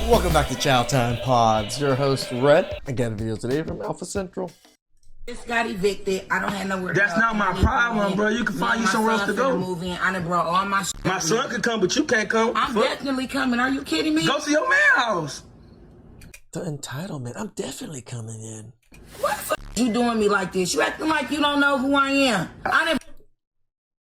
Welcome back to Chow Time Pods. Your host, Red. I got a video today from Alpha Central. Just got evicted. I don't have nowhere to go. That's not my problem, bro. You can find you somewhere else to go. Move in. I done brought all my shit. My son could come, but you can't come. I'm definitely coming. Are you kidding me? Go to your man house. The entitlement. I'm definitely coming in. What the fuck you doing me like this? You acting like you don't know who I am.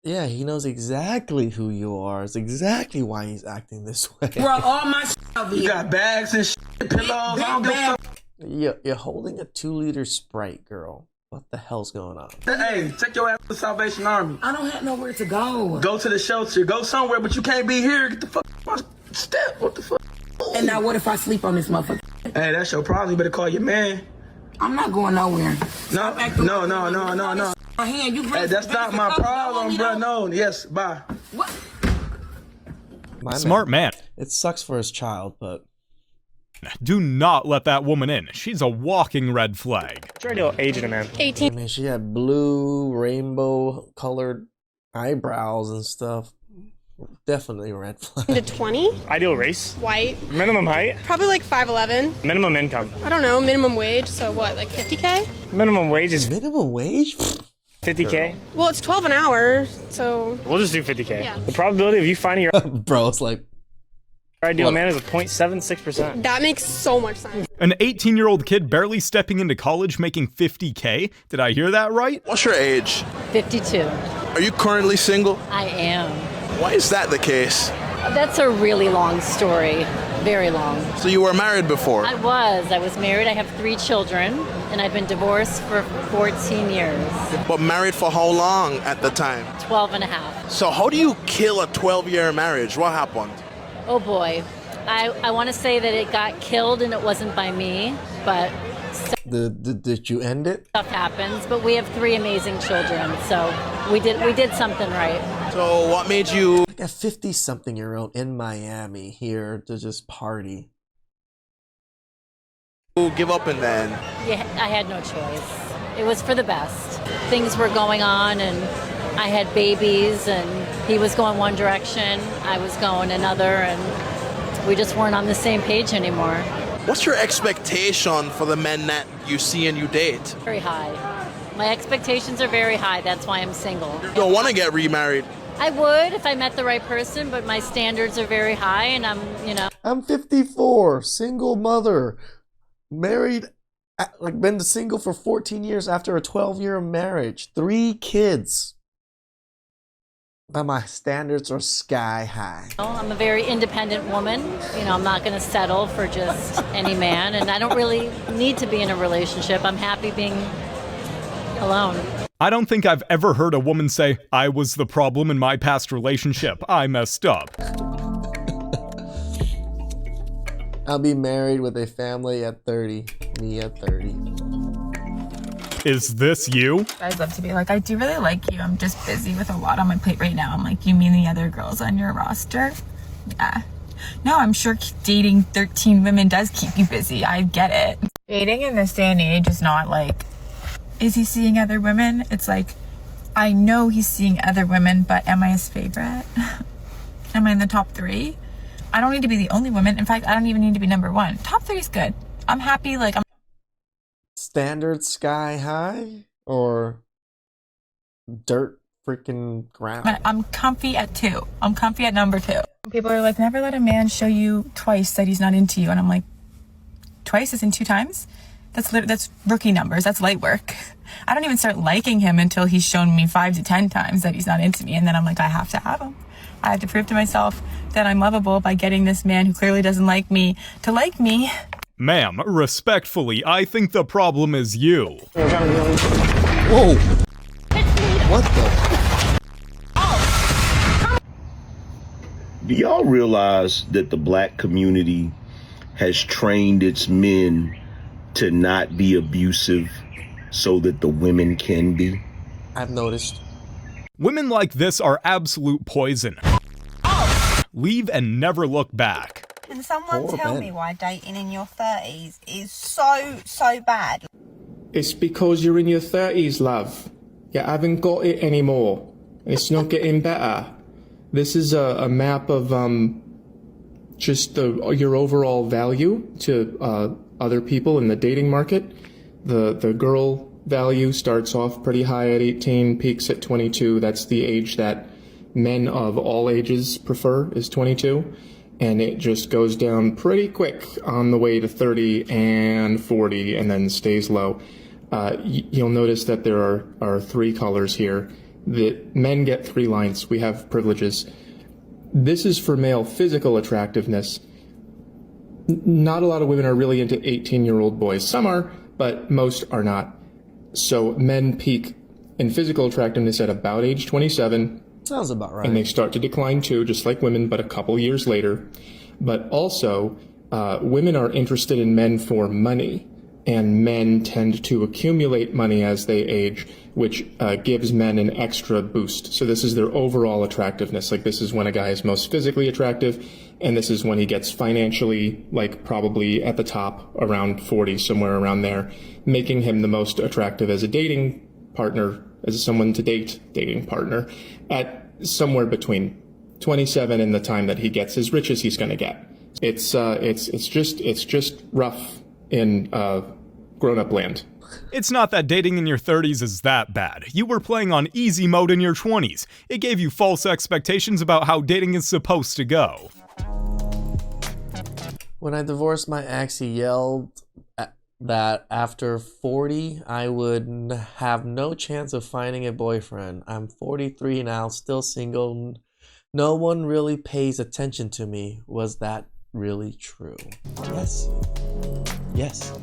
Yeah, he knows exactly who you are. It's exactly why he's acting this way. Brought all my shit over here. You got bags and shit, pillows. I don't give a fuck. You're holding a 2-liter Sprite, girl. What the hell's going on? Hey, take your ass to the Salvation Army. I don't have nowhere to go. Go to the shelter. Go somewhere, but you can't be here. Get the fuck off my step. What the fuck? And now what if I sleep on this motherfucker? Hey, that's your problem. You better call your man. I'm not going nowhere. No. My hand, you Hey, that's not my problem, bro. No, yes, bye. What? Smart man. It sucks for his child, but Do not let that woman in. She's a walking red flag. What's your ideal age in a man? 18. I mean, she had blue, rainbow-colored eyebrows and stuff. Definitely a red flag. To 20. Ideal race? White. Minimum height? Probably like 5'11". Minimum income? I don't know, minimum wage, so what, like 50K? Minimum wage is Minimum wage? 50K? Well, it's 12 an hour, so... We'll just do 50K. Yeah. The probability of you finding your Bro, it's like... ideal man is a 0.76%. That makes so much sense. An 18-year-old kid barely stepping into college making 50K? Did I hear that right? What's your age? 52. Are you currently single? I am. Why is that the case? That's a really long story. Very long. So you were married before? I was married. I have 3 children, and I've been divorced for 14 years. But married for how long at the time? 12 and a half. So how do you kill a 12-year marriage? What happened? Oh boy. I want to say that it got killed and it wasn't by me, but Did you end it? stuff happens. But we have 3 amazing children, so we did something right. So what made you... Like a 50-something-year-old in Miami here to just party. give up and then? Yeah, I had no choice. It was for the best. Things were going on, and I had babies, and he was going one direction, I was going another, and we just weren't on the same page anymore. What's your expectation for the men that you see and you date? Very high. My expectations are very high. That's why I'm single. You don't want to get remarried? I would if I met the right person, but my standards are very high, and I'm 54, single mother, married, been single for 14 years after a 12-year marriage, 3 kids. But my standards are sky high. I'm a very independent woman. I'm not going to settle for just any man, and I don't really need to be in a relationship. I'm happy being alone. I don't think I've ever heard a woman say, I was the problem in my past relationship. I messed up. I'll be married with a family at 30. Me at 30. Is this you? I'd love to be like, I do really like you. I'm just busy with a lot on my plate right now. I'm like, you mean the other girls on your roster? Yeah. No, I'm sure dating 13 women does keep you busy. I get it. Dating in this day and age is not like, is he seeing other women? It's like, I know he's seeing other women, but am I his favorite? Am I in the top 3? I don't need to be the only woman. In fact, I don't even need to be number 1. Top 3 is good. I'm happy, like, I'm Standard sky high or dirt freaking ground? I'm comfy at 2. I'm comfy at number 2. People are like, never let a man show you twice that he's not into you. And I'm like, twice is in 2 times? That's rookie numbers. That's light work. I don't even start liking him until he's shown me 5 to 10 times that he's not into me. And then I'm like, I have to have him. I have to prove to myself that I'm lovable by getting this man who clearly doesn't like me to like me. Ma'am, respectfully, I think the problem is you. Whoa! What the? Do y'all realize that the black community has trained its men to not be abusive so that the women can be? I've noticed. Women like this are absolute poison. Leave and never look back. Can someone tell me why dating in your 30s is so bad? It's because you're in your 30s, love. You haven't got it anymore. It's not getting better. This is a map of just your overall value to other people in the dating market. The girl value starts off pretty high at 18, peaks at 22. That's the age that men of all ages prefer, is 22. And it just goes down pretty quick on the way to 30 and 40 and then stays low. You'll notice that there are three colors here. The men get 3 lines. We have privileges. This is for male physical attractiveness. Not a lot of women are really into 18-year-old boys. Some are, but most are not. So men peak in physical attractiveness at about age 27. Sounds about right. And they start to decline too, just like women, but a couple years later. But also, women are interested in men for money, and men tend to accumulate money as they age, which gives men an extra boost. So this is their overall attractiveness. Like, this is when a guy is most physically attractive, and this is when he gets financially, like, probably at the top, around 40, somewhere around there, making him the most attractive as a dating partner, as someone to date dating partner, at somewhere between 27 and the time that he gets as rich as he's going to get. It's just rough in grown-up land. It's not that dating in your 30s is that bad. You were playing on easy mode in your 20s. It gave you false expectations about how dating is supposed to go. When I divorced my ex, he yelled that after 40, I would have no chance of finding a boyfriend. I'm 43 now, still single. No one really pays attention to me. Was that really true? Yes. Yes.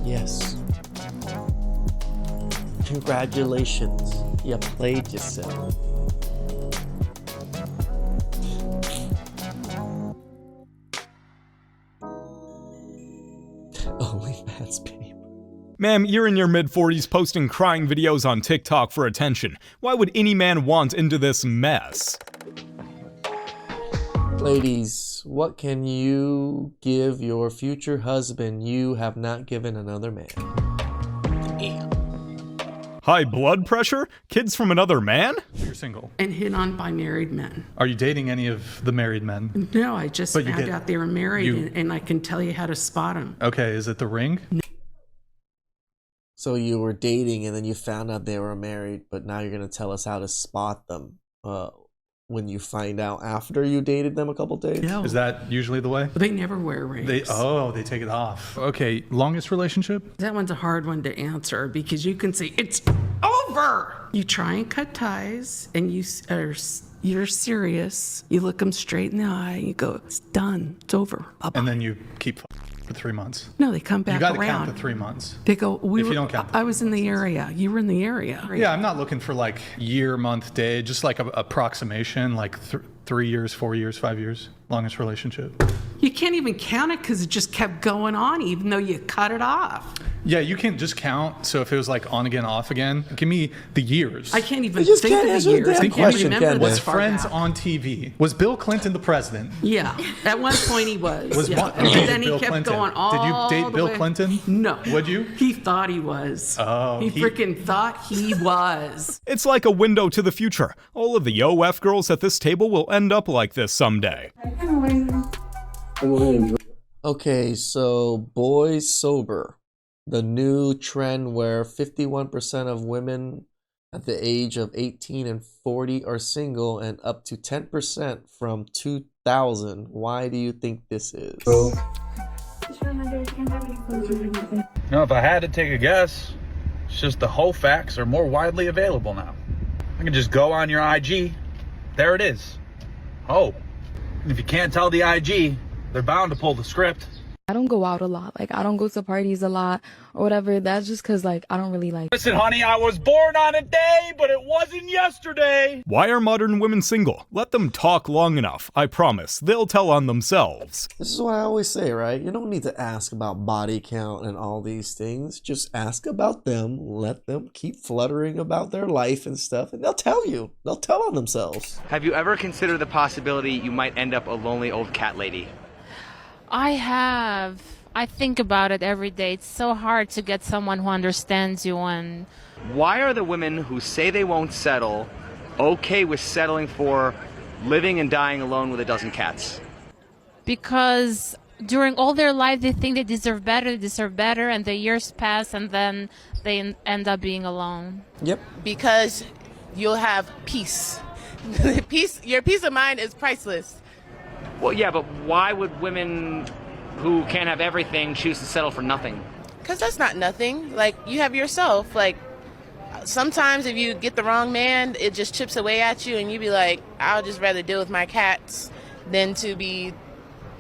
Yes. Congratulations. You played yourself. OnlyFans babe. Ma'am, you're in your mid-40s posting crying videos on TikTok for attention. Why would any man want into this mess? Ladies, what can you give your future husband you have not given another man? High blood pressure? Kids from another man? You're single. And hit on by married men. Are you dating any of the married men? No, I just found out they were married, and I can tell you how to spot them. Okay, is it the ring? No. So you were dating and then you found out they were married, but now you're going to tell us how to spot them when you find out after you dated them a couple days? No. Is that usually the way? They never wear rings. They take it off. Okay, longest relationship? That one's a hard one to answer because you can say, it's over! You try and cut ties and you're serious. You look them straight in the eye and you go, it's done, it's over. Bye-bye. And then you keep for 3 months. No, they come back around. You gotta count the 3 months. They go, you don't count I was in the area. You were in the area. Yeah, I'm not looking for like year, month, day, just like a approximation, like 3 years, 4 years, 5 years, longest relationship. You can't even count it because it just kept going on even though you cut it off. Yeah, you can't just count. So if it was like on again, off again, give me the years. I can't even think of the years. I can't remember. Was Friends on TV? Was Bill Clinton the president? Yeah, at one point he was. And then he kept going all Did you date Bill Clinton? No. Would you? He thought he was. Oh. He freaking thought he was. It's like a window to the future. All of the OF girls at this table will end up like this someday. Okay, so boys sober. The new trend where 51% of women at the age of 18 and 40 are single and up to 10% from 2000. Why do you think this is? If I had to take a guess, it's just the whole facts are more widely available now. I can just go on your IG. There it is. Oh. If you can't tell the IG, they're bound to pull the script. I don't go out a lot. Like, I don't go to parties a lot or whatever. That's just because, like, I don't really like... Listen, honey, I was born on a day, but it wasn't yesterday. Why are modern women single? Let them talk long enough. I promise. They'll tell on themselves. This is what I always say, right? You don't need to ask about body count and all these things. Just ask about them. Let them keep fluttering about their life and stuff, and they'll tell you. They'll tell on themselves. Have you ever considered the possibility you might end up a lonely old cat lady? I have. I think about it every day. It's so hard to get someone who understands you. And why are the women who say they won't settle okay with settling for living and dying alone with a dozen cats? because during all their life they think they deserve better, and the years pass and then they end up being alone. Yep. Because you'll have peace. Your peace of mind is priceless. Well, yeah, but why would women who can't have everything choose to settle for nothing? Because that's not nothing. Like, you have yourself. Like, sometimes if you get the wrong man, it just chips away at you, and you be like, I'll just rather deal with my cats than to be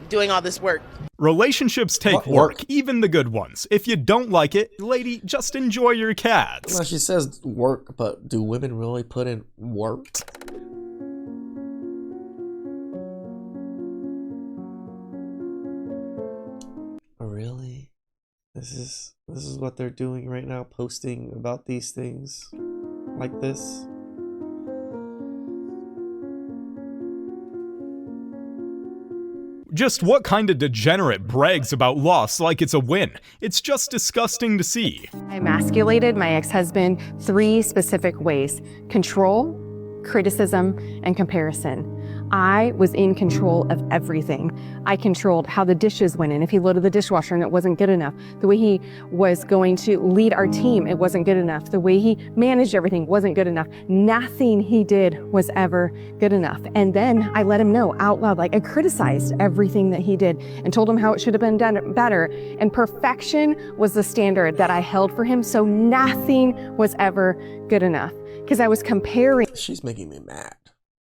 doing all this work. Relationships take work, even the good ones. If you don't like it, lady, just enjoy your cats. Well, she says work, but do women really put in work? Really? This is what they're doing right now, posting about these things like this? Just what kind of degenerate brags about loss like it's a win? It's just disgusting to see. I emasculated my ex-husband 3 specific ways: control, criticism, and comparison. I was in control of everything. I controlled how the dishes went in. If he loaded the dishwasher and it wasn't good enough, the way he was going to lead our team, it wasn't good enough. The way he managed everything wasn't good enough. Nothing he did was ever good enough. And then I let him know out loud, like I criticized everything that he did and told him how it should have been done better. And perfection was the standard that I held for him, so nothing was ever good enough. Because I was comparing. She's making me mad.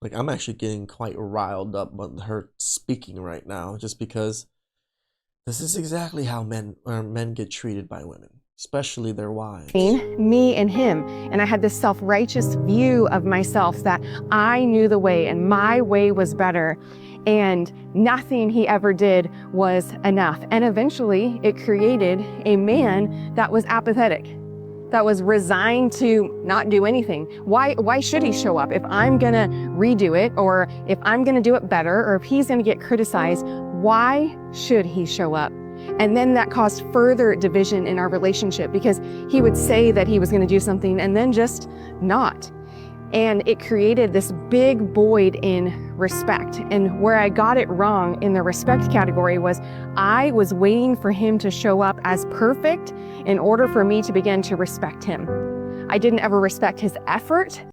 Like, I'm actually getting quite riled up with her speaking right now, just because this is exactly how men get treated by women, especially their wives. Me and him, and I had this self-righteous view of myself that I knew the way and my way was better, and nothing he ever did was enough. And eventually it created a man that was apathetic, that was resigned to not do anything. Why should he show up? If I'm gonna redo it, or if I'm gonna do it better, or if he's gonna get criticized, why should he show up? And then that caused further division in our relationship, because he would say that he was gonna do something and then just not. And it created this big void in respect. And where I got it wrong in the respect category was I was waiting for him to show up as perfect in order for me to begin to respect him. I didn't ever respect his effort.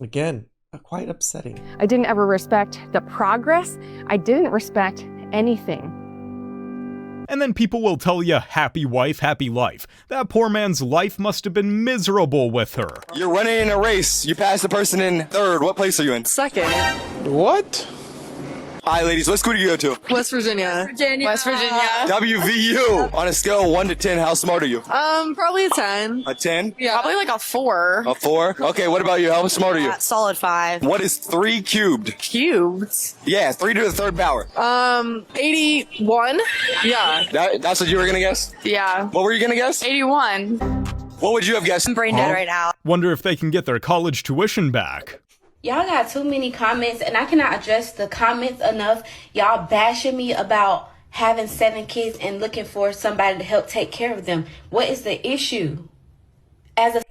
Again, quite upsetting. I didn't ever respect the progress. I didn't respect anything. And then people will tell you, happy wife, happy life. That poor man's life must have been miserable with her. You're running in a race. You passed the person in 3rd. What place are you in? 2nd. What? Hi, ladies. What school do you go to? West Virginia. West Virginia. WVU. On a scale of 1 to 10, how smart are you? Probably a 10. A 10? Yeah. Probably like a 4. A 4? Okay, what about you? How smart are you? Solid 5. What is 3 cubed? Cubed? Yeah, 3 to the 3rd power. 81. Yeah. That's what you were gonna guess? Yeah. What were you gonna guess? 81. What would you have guessed? I'm brain dead right now. Wonder if they can get their college tuition back. Y'all got too many comments, and I cannot address the comments enough. Y'all bashing me about having 7 kids and looking for somebody to help take care of them. What is the issue? There's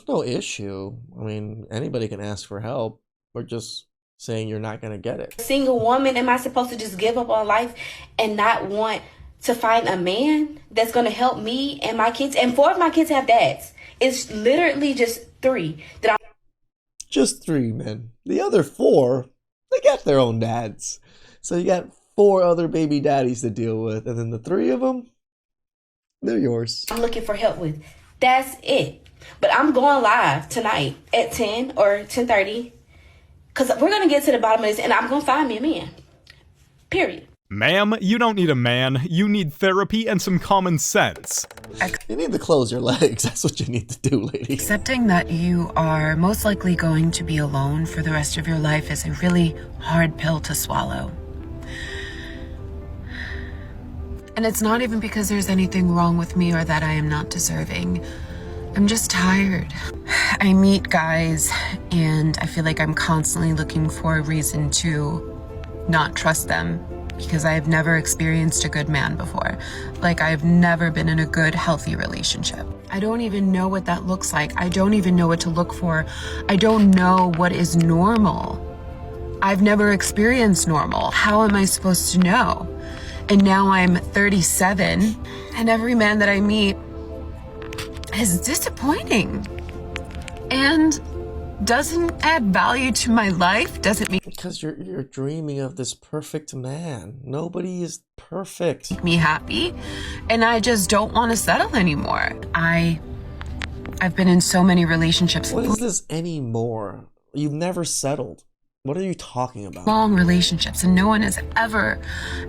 no issue. I mean, anybody can ask for help. We're just saying you're not going to get it. Single woman, am I supposed to just give up on life and not want to find a man that's going to help me and my kids? And 4 of my kids have dads. It's literally just 3 that Just 3 men. The other 4, they got their own dads. So you got 4 other baby daddies to deal with, and then the 3 of them, they're yours. I'm looking for help with. That's it. But I'm going live tonight at 10 or 10:30, because we're going to get to the bottom of this, and I'm going to find me a man. Period. Ma'am, you don't need a man. You need therapy and some common sense. You need to close your legs. That's what you need to do, lady. Accepting that you are most likely going to be alone for the rest of your life is a really hard pill to swallow. And it's not even because there's anything wrong with me or that I am not deserving. I'm just tired. I meet guys and I feel like I'm constantly looking for a reason to not trust them, because I have never experienced a good man before. Like, I've never been in a good, healthy relationship. I don't even know what that looks like. I don't even know what to look for. I don't know what is normal. I've never experienced normal. How am I supposed to know? And now I'm 37, and every man that I meet is disappointing and doesn't add value to my life, doesn't make Because you're dreaming of this perfect man. Nobody is perfect. me happy, and I just don't want to settle anymore. I've been in so many relationships. What is this anymore? You've never settled. What are you talking about? Long relationships, and no one has ever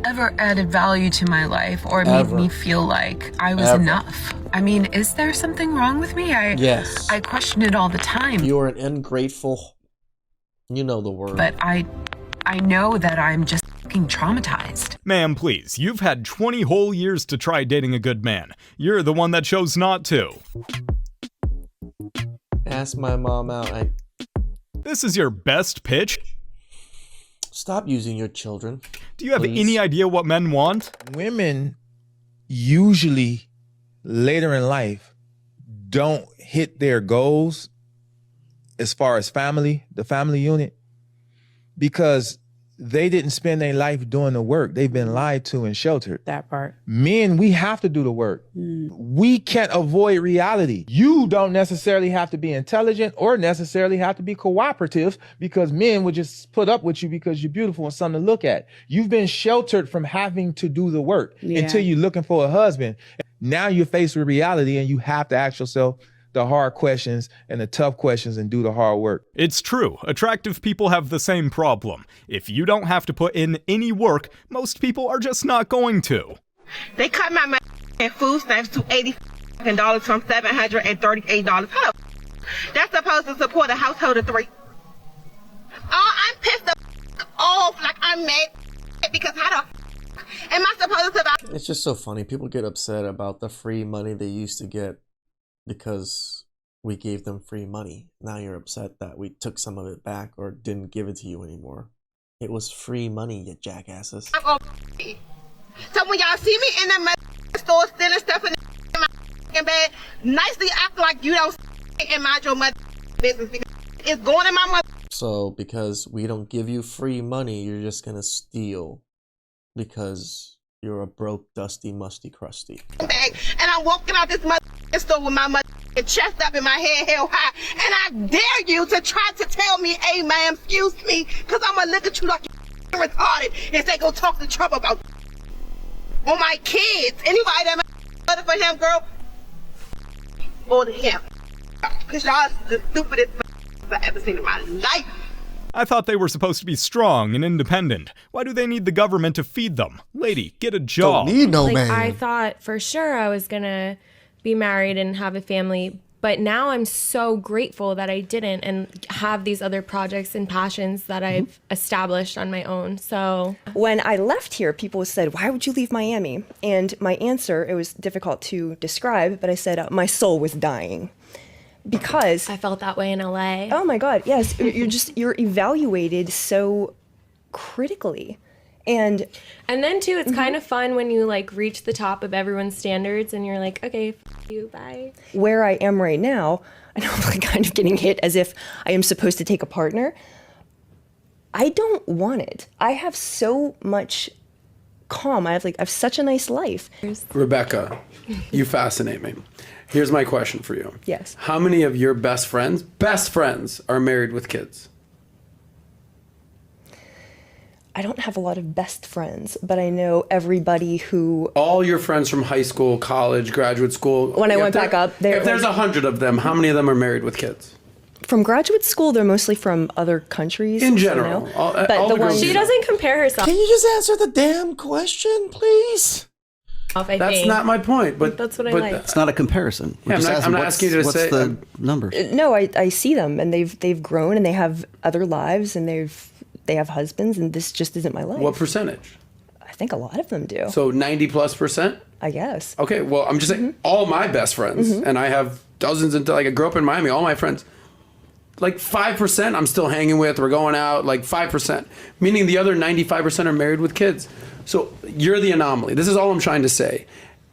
added value to my life or made me feel like I was enough. I mean, is there something wrong with me? Yes. I question it all the time. You're an ungrateful. You know the word. But I know that I'm just fucking traumatized. Ma'am, please, you've had 20 whole years to try dating a good man. You're the one that chose not to. Ask my mom out. This is your best pitch? Stop using your children. Do you have any idea what men want? Women usually later in life don't hit their goals as far as the family unit, because they didn't spend their life doing the work. They've been lied to and sheltered. That part. Men, we have to do the work. We can't avoid reality. You don't necessarily have to be intelligent or necessarily have to be cooperative, because men would just put up with you because you're beautiful and something to look at. You've been sheltered from having to do the work until you're looking for a husband. Now you're faced with reality and you have to ask yourself the hard questions and the tough questions and do the hard work. It's true. Attractive people have the same problem. If you don't have to put in any work, most people are just not going to. They cut my food stamps to $80 from $738. How that's supposed to support a household of 3. Oh, I'm pissed off, like I'm mad because how the am I supposed to? It's just so funny. People get upset about the free money they used to get because we gave them free money. Now you're upset that we took some of it back or didn't give it to you anymore. It was free money, you jackasses. So when y'all see me in the store stealing stuff in my bed, nicely act like you don't and mind your mother business, because it's going in my mother. So because we don't give you free money, you're just gonna steal because you're a broke, dusty, musty, crusty. Bag, and I'm walking out this mother store with my mother chest up and my head held high, and I dare you to try to tell me, hey ma'am, excuse me, because I'm gonna look at you like you're retarded and say go talk to Trump about on my kids. Anybody that mother for him, girl, go to him, because y'all the stupidest I've ever seen in my life. I thought they were supposed to be strong and independent. Why do they need the government to feed them? Lady, get a job. Don't need no like, man. I thought for sure I was gonna be married and have a family, but now I'm so grateful that I didn't and have these other projects and passions that I've established on my own. So when I left here, people said, why would you leave Miami? And my answer, it was difficult to describe, but I said, my soul was dying. Because I felt that way in LA. Oh my God, yes. You're evaluated so critically. And then too, it's kind of fun when you like reach the top of everyone's standards and you're like, okay, f you, bye. Where I am right now, I know I'm like kind of getting hit as if I am supposed to take a partner. I don't want it. I have so much calm. I have such a nice life. Rebecca, you fascinate me. Here's my question for you. Yes. How many of your best friends, are married with kids? I don't have a lot of best friends, but I know everybody who... All your friends from high school, college, graduate school. When I went back up... If there's 100 of them, how many of them are married with kids? From graduate school, they're mostly from other countries. In general. You know? But the ones... She doesn't compare herself. Can you just answer the damn question, please? That's not my point, but that's what I like. It's not a comparison. Yeah, I'm not asking you to what's say the numbers. No, I see them, and they've grown, and they have other lives, and they have husbands, and this just isn't my life. What percentage? I think a lot of them do. So 90+%? I guess. Okay, well, I'm just saying, all my best friends, and I have dozens until I grew up in Miami, all my friends, like 5% I'm still hanging with, we're going out, like 5%, meaning the other 95% are married with kids. So you're the anomaly. This is all I'm trying to say.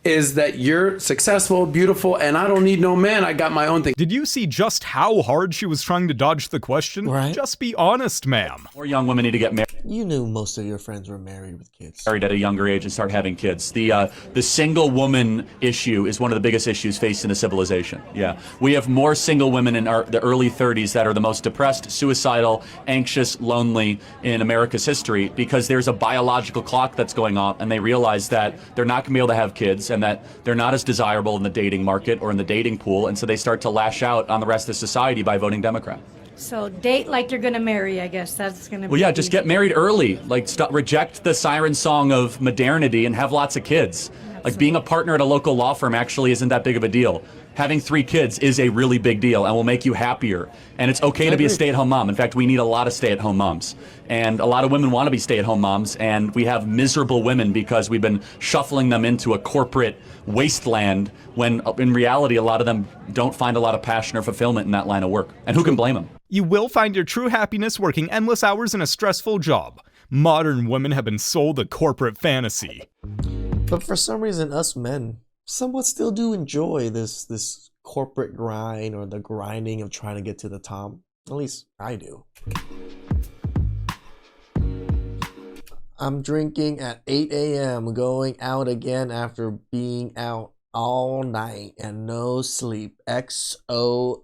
is that you're successful, beautiful, and I don't need no man. I got my own thing. Did you see just how hard she was trying to dodge the question? Right. Just be honest, ma'am. More young women need to get married. You knew most of your friends were married with kids. Married at a younger age and start having kids. The single woman issue is one of the biggest issues faced in the civilization. Yeah, we have more single women in the early 30s that are the most depressed, suicidal, anxious, lonely in America's history because there's a biological clock that's going off, and they realize that they're not going to be able to have kids and that they're not as desirable in the dating market or in the dating pool, and so they start to lash out on the rest of society by voting Democrat. So date like you're gonna marry, I guess that's gonna be. Well, yeah, just get married early. Like, reject the siren song of modernity and have lots of kids. Like, being a partner at a local law firm actually isn't that big of a deal. Having 3 kids is a really big deal and will make you happier. And it's okay to be a stay-at-home mom. In fact, we need a lot of stay-at-home moms. And a lot of women want to be stay-at-home moms, and we have miserable women because we've been shuffling them into a corporate wasteland when, in reality, a lot of them don't find a lot of passion or fulfillment in that line of work. And who can blame them? You will find your true happiness working endless hours in a stressful job. Modern women have been sold a corporate fantasy. But for some reason, us men somewhat still do enjoy this corporate grind or the grinding of trying to get to the top. At least I do. I'm drinking at 8 a.m., going out again after being out all night and no sleep. XOXO.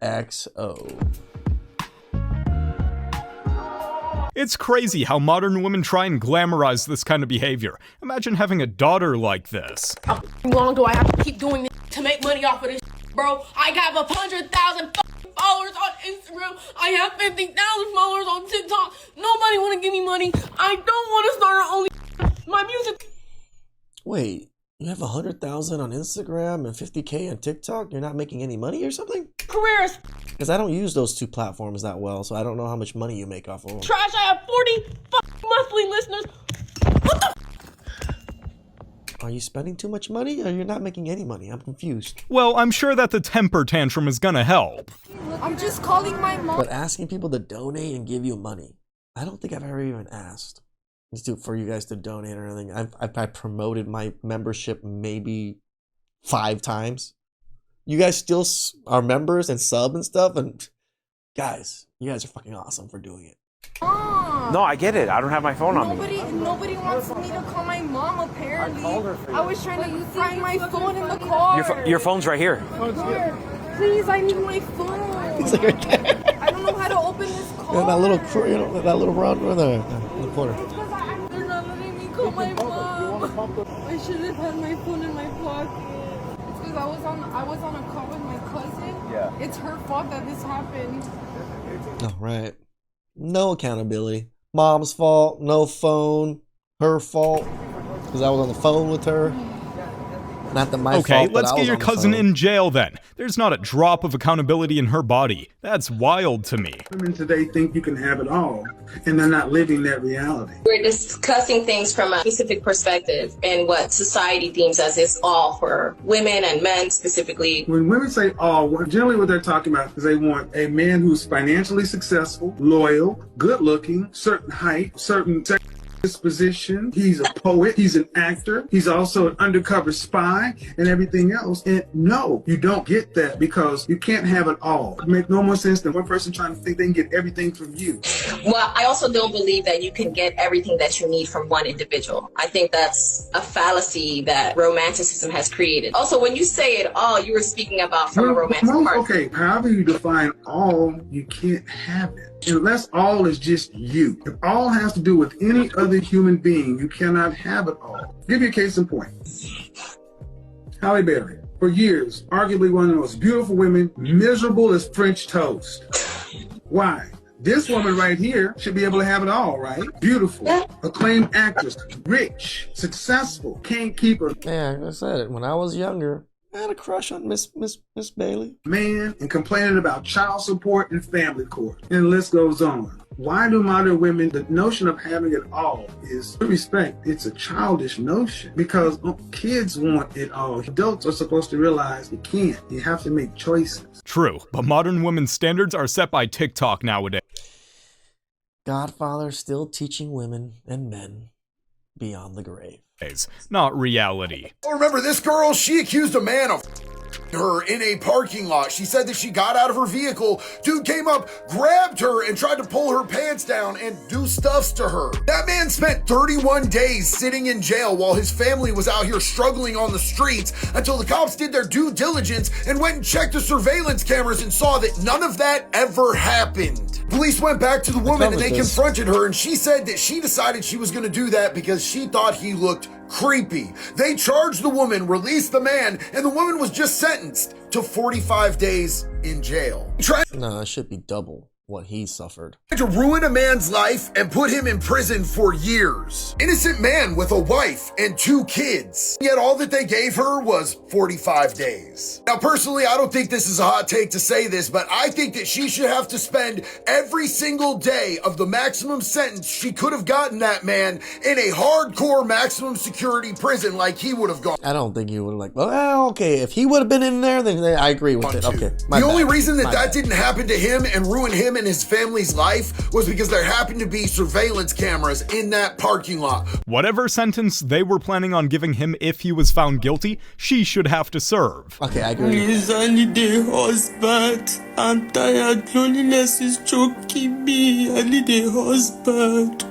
It's crazy how modern women try and glamorize this kind of behavior. Imagine having a daughter like this. How long do I have to keep doing this to make money off of this, bro? I got 100,000 followers on Instagram. I have 50,000 followers on TikTok. Nobody want to give me money. I don't want to start only my music. Wait, you have 100,000 on Instagram and 50K on TikTok? You're not making any money or something? Careers. Because I don't use those 2 platforms that well, so I don't know how much money you make off of them. Trash. I have 40 monthly listeners. What the? Are you spending too much money or you're not making any money? I'm confused. Well, I'm sure that the temper tantrum is gonna help. I'm just calling my mom. But asking people to donate and give you money, I don't think I've ever even asked for you guys to donate or anything. I've promoted my membership maybe 5 times. You guys still are members and sub and stuff, and guys, you guys are fucking awesome for doing it. No, I get it. I don't have my phone on me. Nobody wants me to call my mom, apparently. I was trying to find my phone in the car. Your phone's right here. Please, I need my phone. It's like right there. I don't know how to open this car. And that little round in the corner. They're not letting me call my mom. I should have had my phone in my pocket. It's because I was on a call with my cousin. Yeah. It's her fault that this happened. All right. No accountability. Mom's fault. No phone. Her fault. Because I was on the phone with her. Not that my fault. Okay, let's get your cousin in jail then. There's not a drop of accountability in her body. That's wild to me. Women today think you can have it all, and they're not living that reality. We're discussing things from a specific perspective and what society deems as is all for women and men specifically. When women say all, generally what they're talking about is they want a man who's financially successful, loyal, good looking, certain height, certain disposition. He's a poet. He's an actor. He's also an undercover spy and everything else. And no, you don't get that because you can't have it all. It makes no more sense than one person trying to think they can get everything from you. Well, I also don't believe that you can get everything that you need from one individual. I think that's a fallacy that romanticism has created. Also, when you say it all, you were speaking about from a romantic part. Okay, however you define all, you can't have it. Unless all is just you. If all has to do with any other human being, you cannot have it all. I'll give you a case in point. Halle Berry, for years, arguably one of the most beautiful women, miserable as French toast. Why? This woman right here should be able to have it all, right? Beautiful, acclaimed actress, rich, successful, can't keep her. Yeah, I said it. When I was younger, I had a crush on Miss Bailey. Man, and complaining about child support and family court. And the list goes on. Why do modern women, the notion of having it all is, with respect, it's a childish notion because kids want it all. Adults are supposed to realize you can't. You have to make choices. True, but modern women's standards are set by TikTok nowadays. Godfather still teaching women and men beyond the grave. Not reality. Remember this girl? She accused a man of her in a parking lot. She said that she got out of her vehicle. Dude came up, grabbed her, and tried to pull her pants down and do stuffs to her. That man spent 31 days sitting in jail while his family was out here struggling on the streets until the cops did their due diligence and went and checked the surveillance cameras and saw that none of that ever happened. Police went back to the woman and they confronted her, and she said that she decided she was going to do that because she thought he looked creepy. They charged the woman, released the man, and the woman was just sentenced to 45 days in jail. No, it should be double what he suffered. To ruin a man's life and put him in prison for years. Innocent man with a wife and 2 kids. Yet all that they gave her was 45 days. Now personally, I don't think this is a hot take to say this, but I think that she should have to spend every single day of the maximum sentence she could have gotten that man in a hardcore maximum security prison like he would have gone. I don't think he would have like, well, okay, if he would have been in there, then I agree with it. Okay. The only reason that didn't happen to him and ruin him and his family's life was because there happened to be surveillance cameras in that parking lot. Whatever sentence they were planning on giving him if he was found guilty, she should have to serve. Okay, I agree. Please, I need a husband. I'm tired. Loneliness is choking me. I need a husband.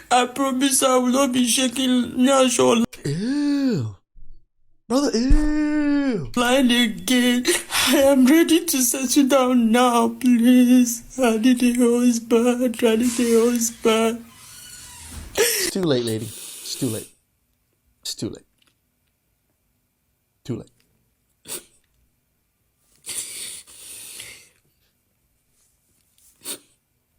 I promise I will not be shaking natural. Ew. Brother, ew. Blind again. I am ready to settle down now, please. I need a husband. I need a husband. It's too late, lady. It's too late. It's too late. Too late.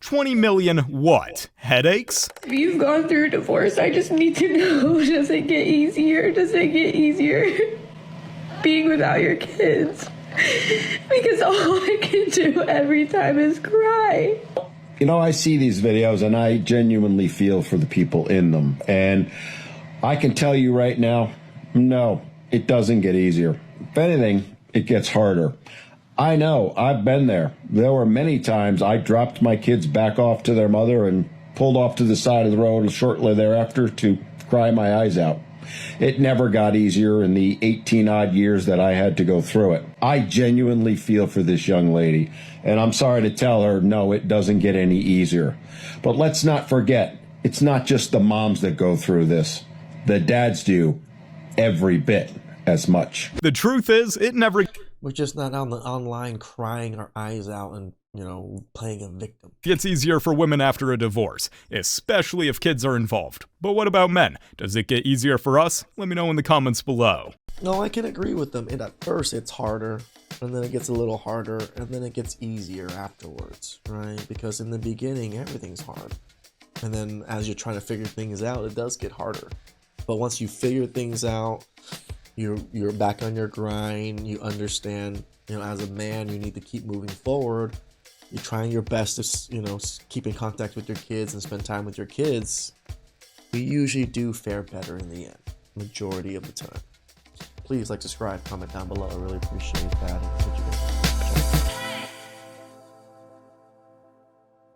$20 million what? Headaches? If you've gone through a divorce, I just need to know, does it get easier? Does it get easier being without your kids? Because all I can do every time is cry. You know, I see these videos and I genuinely feel for the people in them. And I can tell you right now, no, it doesn't get easier. If anything, it gets harder. I know, I've been there. There were many times I dropped my kids back off to their mother and pulled off to the side of the road shortly thereafter to cry my eyes out. It never got easier in the 18-odd years that I had to go through it. I genuinely feel for this young lady, and I'm sorry to tell her, no, it doesn't get any easier. But let's not forget, it's not just the moms that go through this. The dads do every bit as much. The truth is, it never... We're just not on the online crying our eyes out and, you know, playing a victim. Gets easier for women after a divorce, especially if kids are involved. But what about men? Does it get easier for us? Let me know in the comments below. No, I can agree with them. And at first it's harder, and then it gets a little harder, and then it gets easier afterwards, right? Because in the beginning, everything's hard. And then as you're trying to figure things out, it does get harder. But once you figure things out, you're back on your grind. You understand, you know, as a man, you need to keep moving forward. You're trying your best to, you know, keep in contact with your kids and spend time with your kids. We usually do fare better in the end, majority of the time. Please like, subscribe, comment down below. I really appreciate that.